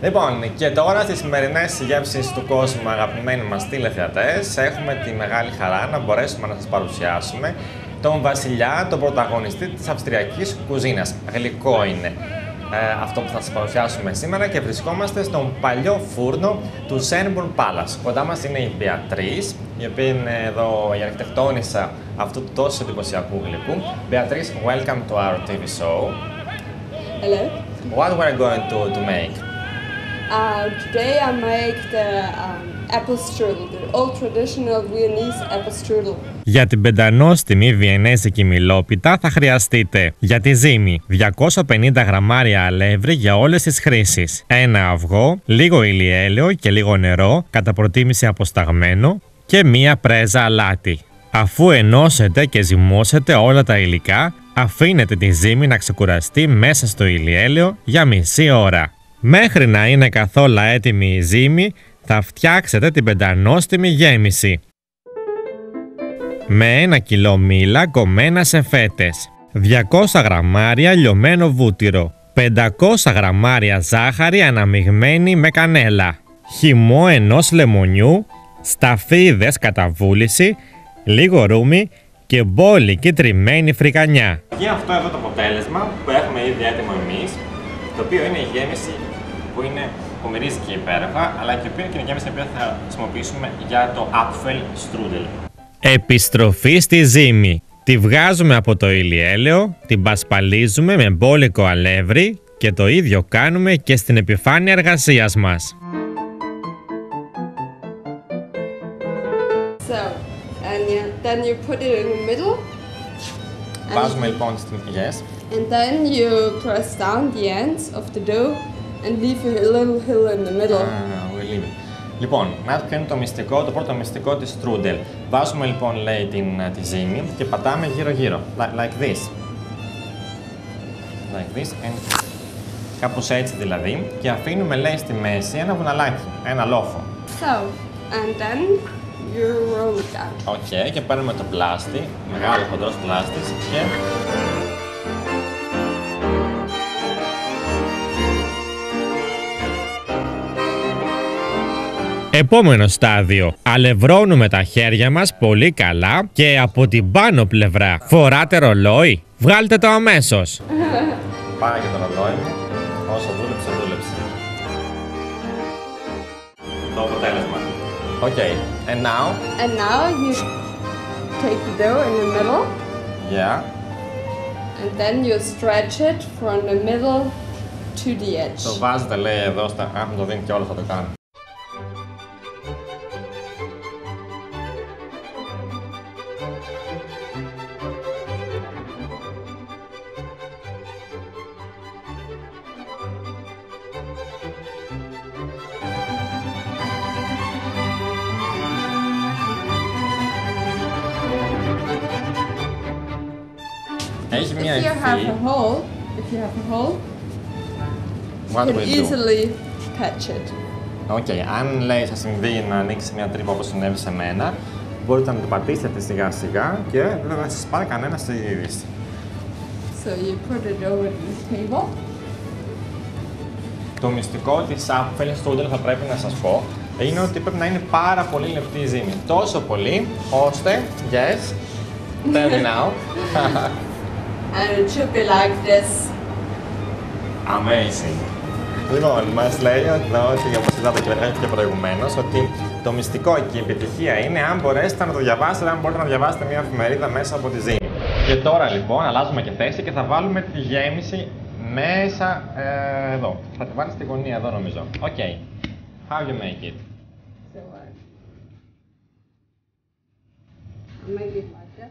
Λοιπόν, και τώρα στις σημερινές γεύσεις του κόσμου, αγαπημένοι μας τηλεθεατές, έχουμε τη μεγάλη χαρά να μπορέσουμε να σας παρουσιάσουμε τον βασιλιά, τον πρωταγωνιστή της αυστριακής κουζίνας. Γλυκό είναι αυτό που θα σας παρουσιάσουμε σήμερα και βρισκόμαστε στον παλιό φούρνο του Schönbrunn Palace. Κοντά μας είναι η Beatrice, η οποία είναι εδώ η αρχιτεκτόνισσα αυτού του τόσο εντυπωσιακού γλυκού. Beatrice, welcome to our TV show. Hello. What we're going to make? Today I make the apple strudel, the old traditional Viennese apple strudel. Για την πεντανόστιμη βιενέζικη μιλόπιτα θα χρειαστείτε για τη ζύμη 250 γραμμάρια αλεύρι για όλες τις χρήσεις, ένα αυγό, λίγο ηλιέλαιο και λίγο νερό, κατά προτίμηση αποσταγμένο, και μία πρέζα αλάτι. Αφού ενώσετε και ζυμώσετε όλα τα υλικά, αφήνετε τη ζύμη να ξεκουραστεί μέσα στο ηλιέλαιο για μισή ώρα. Μέχρι να είναι καθόλου έτοιμη η ζύμη, θα φτιάξετε την πεντανόστιμη γέμιση. Με 1 κιλό μήλα κομμένα σε φέτες, 200 γραμμάρια λιωμένο βούτυρο, 500 γραμμάρια ζάχαρη αναμειγμένη με κανέλα, χυμό ενός λεμονιού, σταφίδες κατά βούληση, λίγο ρούμι και μπόλικη τριμμένη φρικανιά. Και αυτό εδώ το αποτέλεσμα που έχουμε ήδη έτοιμο εμείς, το οποίο είναι η γέμιση που μυρίζει και υπέροχα, αλλά και η είναι η γέμιση που θα χρησιμοποιήσουμε για το Apfelstrudel. Επιστροφή στη ζύμη. Τη βγάζουμε από το ηλιέλαιο, την πασπαλίζουμε με μπόλικο αλεύρι και το ίδιο κάνουμε και στην επιφάνεια εργασίας μας. So, then you put it in the middle. Βάζουμε λοιπόν στην And then you press down the ends of the dough and leave a little hill in the middle. Λοιπόν, να ποιο είναι το μυστικό, το πρώτο μυστικό της strudel. Βάζουμε λοιπόν, λέει, τη ζύμη και πατάμε γύρω-γύρω. Like this. Like this. And κάπως έτσι δηλαδή. Και αφήνουμε, λέει, στη μέση ένα βουναλάκι, ένα λόφο. So, and then you roll it down. Οκ, και παίρνουμε το πλάστη, μεγάλο χοντρός πλάστης και... Επόμενο στάδιο. Αλευρώνουμε τα χέρια μας πολύ καλά και από την πάνω πλευρά. Φοράτε ρολόι? Βγάλτε το αμέσως. Πάρε και το ρολόι μου. Όσο δούλεψε, δούλεψε. Το αποτέλεσμα. Okay, and now? And now you take the dough in the middle. Yeah. And then you stretch it from the middle to the edge. Το βάζετε, λέει, εδώ στα... Αν το δίνει και όλο θα το κάνω. Έχει μια If you have a hole, What you can will do? easily patch it. Οκ, αν, λέει, σας συμβεί να ανοίξει μια τρύπα όπως συνέβη σε μένα, μπορείτε να το πατήσετε σιγά σιγά και δεν θα σας πάρει κανένα στη είδηση. So you put it over the table. Το μυστικό της Apfelstrudel, θα πρέπει να σας πω, είναι ότι πρέπει να είναι πάρα πολύ λεπτή η ζύμη. Τόσο πολύ, ώστε, yes, tell me now. And it should be like this. Amazing. Λοιπόν, μας λέει ότι, όπως είδατε και προηγουμένως, ότι το μυστικό και η επιτυχία είναι αν μπορέσετε να το διαβάσετε, αν μπορείτε να διαβάσετε μια εφημερίδα μέσα από τη ζύμη. Και τώρα λοιπόν αλλάζουμε και θέση και θα βάλουμε τη γέμιση μέσα εδώ. Θα τη βάλει στη γωνία εδώ, νομίζω. Okay. How you make it? So I make it like this.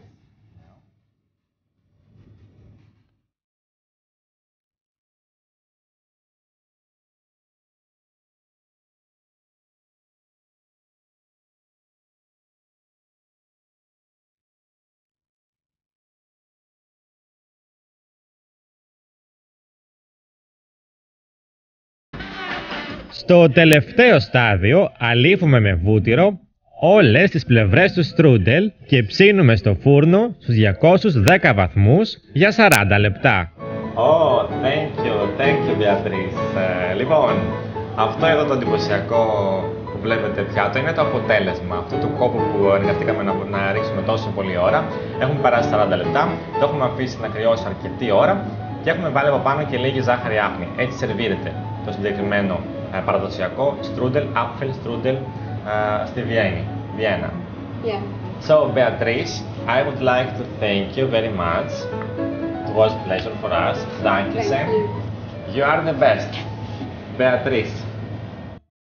Στο τελευταίο στάδιο αλείφουμε με βούτυρο όλες τις πλευρές του στρούντελ και ψήνουμε στο φούρνο στους 210 βαθμούς για 40 λεπτά. Oh, thank you, Beatrice. Λοιπόν, Αυτό εδώ το εντυπωσιακό που βλέπετε πιάτο είναι το αποτέλεσμα αυτού του κόπου που εργαστήκαμε να ρίξουμε τόσο πολλή ώρα. Έχουν περάσει 40 λεπτά, το έχουμε αφήσει να κρυώσει αρκετή ώρα και έχουμε βάλει από πάνω και λίγη ζάχαρη άχνη. Έτσι σερβίρεται το συγκεκριμένο παραδοσιακό strudel, Apfelstrudel στη Βιέννα. Yeah. So, Beatrice, I would like to thank you very much. It was a pleasure for us. Thank you. Thank you. You are the best. Beatrice.